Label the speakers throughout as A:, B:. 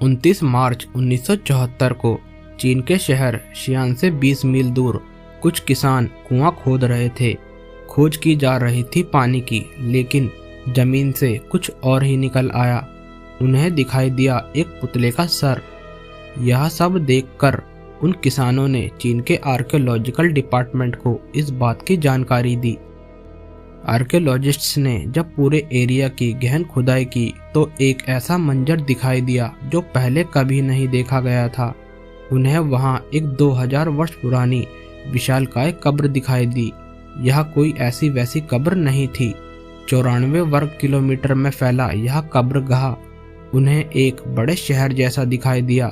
A: 29 मार्च 1974 को चीन के शहर शियान से 20 मील दूर कुछ किसान कुआं खोद रहे थे। खोज की जा रही थी पानी की, लेकिन जमीन से कुछ और ही निकल आया। उन्हें दिखाई दिया एक पुतले का सर। यह सब देखकर उन किसानों ने चीन के आर्कियोलॉजिकल डिपार्टमेंट को इस बात की जानकारी दी। आर्कियोलॉजिस्ट्स ने जब पूरे एरिया की गहन खुदाई की तो एक ऐसा मंजर दिखाई दिया जो पहले कभी नहीं देखा गया था। उन्हें वहां एक 2000 वर्ष पुरानी विशालकाय कब्र दिखाई दी। यह कोई ऐसी वैसी कब्र नहीं थी। 94 वर्ग किलोमीटर में फैला यह कब्रगाह उन्हें एक बड़े शहर जैसा दिखाई दिया,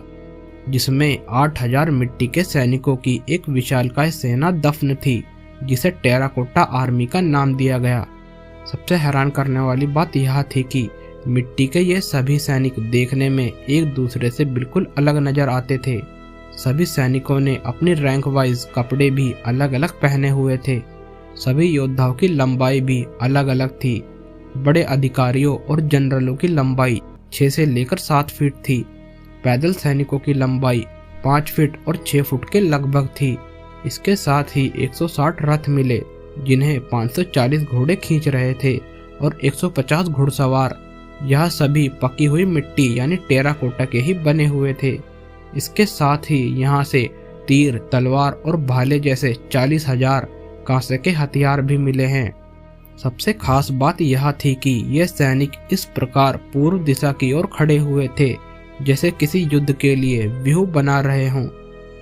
A: जिसमें 8000 मिट्टी के सैनिकों की एक विशालकाय सेना दफन थी, जिसे टेराकोटा आर्मी का नाम दिया गया। सबसे हैरान करने वाली बात यह थी कि मिट्टी के ये सभी सैनिक देखने में एक दूसरे से बिल्कुल अलग नजर आते थे। सभी सैनिकों ने अपनी रैंक वाइज कपड़े भी अलग अलग पहने हुए थे। सभी योद्धाओं की लंबाई भी अलग अलग थी। बड़े अधिकारियों और जनरलों की लंबाई 6 से लेकर 7 फीट थी। पैदल सैनिकों की लंबाई 5 फीट और 6 फुट के लगभग थी। इसके साथ ही 160 रथ मिले, जिन्हें 540 घोड़े खींच रहे थे और 150 घुड़सवार। यह सभी पकी हुई मिट्टी यानी टेराकोटा के ही बने हुए थे। इसके साथ ही यहाँ से तीर, तलवार और भाले जैसे 40,000 कांसे के हथियार भी मिले हैं। सबसे खास बात यह थी कि ये सैनिक इस प्रकार पूर्व दिशा की ओर खड़े हुए थे जैसे किसी युद्ध के लिए व्यूह बना रहे हों।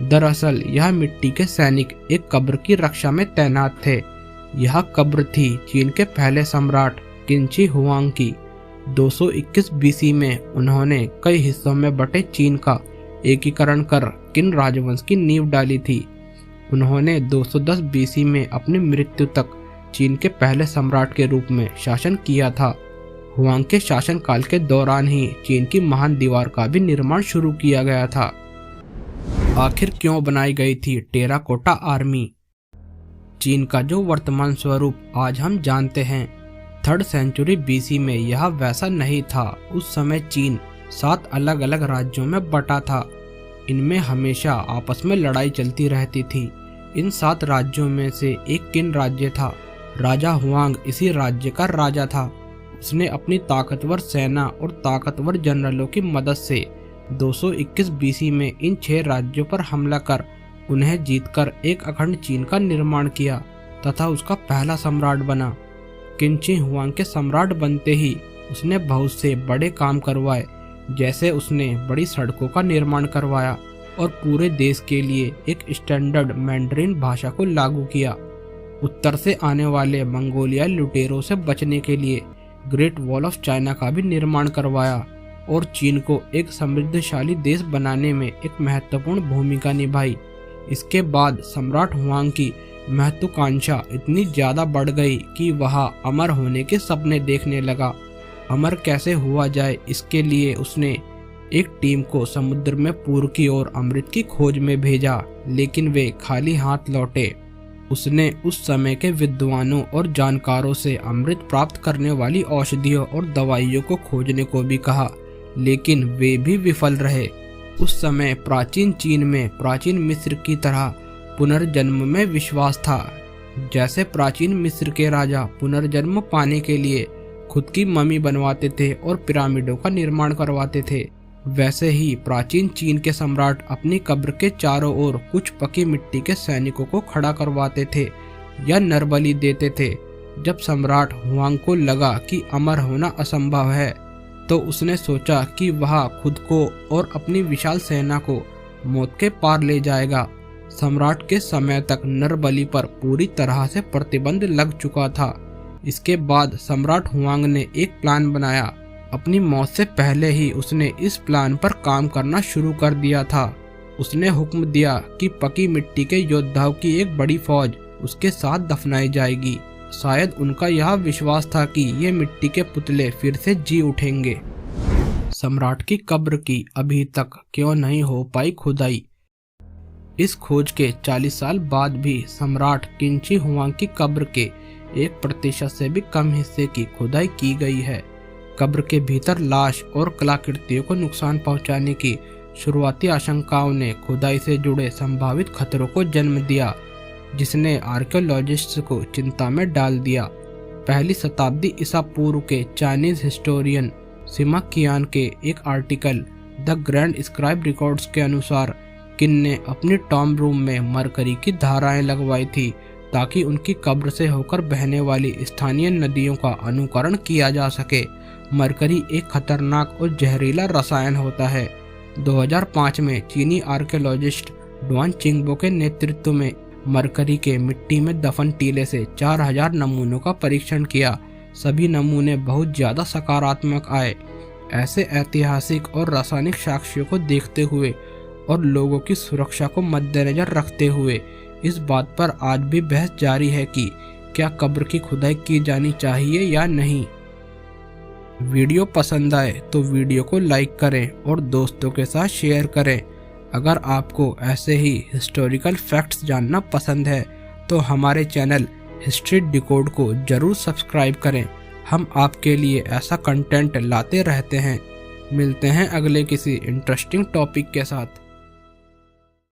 A: दरअसल यह मिट्टी के सैनिक एक कब्र की रक्षा में तैनात थे। यह कब्र थी चीन के पहले सम्राट किनची हुआंग की। 221 बीसी में उन्होंने कई हिस्सों में बटे चीन का एकीकरण कर किन राजवंश की नींव डाली थी। उन्होंने 210 बीसी में अपनी मृत्यु तक चीन के पहले सम्राट के रूप में शासन किया था। हुआंग के शासनकाल के दौरान ही चीन की महान दीवार का भी निर्माण शुरू किया गया था। आखिर क्यों बनाई गई थी टेराकोटा आर्मी? चीन का जो वर्तमान स्वरूप आज हम जानते हैं, 3rd सेंचुरी बीसी में यह वैसा नहीं था। उस समय चीन 7 अलग अलग राज्यों में बटा था। इनमें हमेशा आपस में लड़ाई चलती रहती थी। इन 7 राज्यों में से एक किन राज्य था। राजा हुआंग इसी राज्य का राजा था। उसने अपनी ताकतवर सेना और ताकतवर जनरलों की मदद से 221 बीसी में इन 6 राज्यों पर हमला कर उन्हें जीतकर एक अखंड चीन का निर्माण किया तथा उसका पहला सम्राट बना। किनची हुआंग के सम्राट बनते ही उसने बहुत से बड़े काम करवाए, जैसे उसने बड़ी सड़कों का निर्माण करवाया और पूरे देश के लिए एक स्टैंडर्ड मैंड्रीन भाषा को लागू किया। उत्तर से आने वाले मंगोलिया लुटेरों से बचने के लिए ग्रेट वॉल ऑफ चाइना का भी निर्माण करवाया और चीन को एक समृद्धशाली देश बनाने में एक महत्वपूर्ण भूमिका निभाई। इसके बाद सम्राट हुआंग की महत्वाकांक्षा इतनी ज्यादा बढ़ गई कि वह अमर होने के सपने देखने लगा। अमर कैसे हुआ जाए, इसके लिए उसने एक टीम को समुद्र में पूर्व की ओर अमृत की खोज में भेजा, लेकिन वे खाली हाथ लौटे। उसने उस समय के विद्वानों और जानकारों से अमृत प्राप्त करने वाली औषधियों और दवाइयों को खोजने को भी कहा, लेकिन वे भी विफल रहे। उस समय प्राचीन चीन में प्राचीन मिस्र की तरह पुनर्जन्म में विश्वास था। जैसे प्राचीन मिस्र के राजा पुनर्जन्म पाने के लिए खुद की मम्मी बनवाते थे और पिरामिडों का निर्माण करवाते थे, वैसे ही प्राचीन चीन के सम्राट अपनी कब्र के चारों ओर कुछ पकी मिट्टी के सैनिकों को खड़ा करवाते थे या नरबली देते थे। जब सम्राट हुआंग को लगा कि अमर होना असंभव है, तो उसने सोचा कि वह खुद को और अपनी विशाल सेना को मौत के पार ले जाएगा। सम्राट के समय तक नरबली पर पूरी तरह से प्रतिबंध लग चुका था। इसके बाद सम्राट हुआंग ने एक प्लान बनाया। अपनी मौत से पहले ही उसने इस प्लान पर काम करना शुरू कर दिया था। उसने हुक्म दिया कि पकी मिट्टी के योद्धाओं की एक बड़ी फौज उसके साथ दफनाई जाएगी। शायद उनका यह विश्वास था कि ये मिट्टी के पुतले फिर से जी उठेंगे। सम्राट की कब्र की अभी तक क्यों नहीं हो पाई खुदाई? इस खोज के 40 साल बाद भी सम्राट किनची हुआंग की कब्र के 1% से भी कम हिस्से की खुदाई की गई है। कब्र के भीतर लाश और कलाकृतियों को नुकसान पहुंचाने की शुरुआती आशंकाओं ने खुदाई से जुड़े संभावित खतरों को जन्म दिया, जिसने आर्कियोलॉजिस्ट्स को चिंता में डाल दिया। पहली शताब्दी ईसा पूर्व के चाइनीज हिस्टोरियन सिमा कियान के एक article the grand scribe records के अनुसार किन ने अपनी टॉम रूम में मरकरी की धाराएं लगवाई थी ताकि उनकी कब्र से होकर बहने वाली स्थानीय नदियों का अनुकरण किया जा सके। मरकरी एक खतरनाक और जहरीला रसायन होता है। 2005 में चीनी आर्कियोलॉजिस्ट डुआन चिंगबो के नेतृत्व में मरकरी के मिट्टी में दफन टीले से 4000 नमूनों का परीक्षण किया। सभी नमूने बहुत ज़्यादा सकारात्मक आए। ऐसे ऐतिहासिक और रासायनिक साक्ष्यों को देखते हुए और लोगों की सुरक्षा को मद्देनजर रखते हुए इस बात पर आज भी बहस जारी है कि क्या कब्र की खुदाई की जानी चाहिए या नहीं। वीडियो पसंद आए तो वीडियो को लाइक करें और दोस्तों के साथ शेयर करें। अगर आपको ऐसे ही हिस्टोरिकल फैक्ट्स जानना पसंद है तो हमारे चैनल हिस्ट्री डिकोड को जरूर सब्सक्राइब करें। हम आपके लिए ऐसा कंटेंट लाते रहते हैं। मिलते हैं अगले किसी इंटरेस्टिंग टॉपिक के साथ।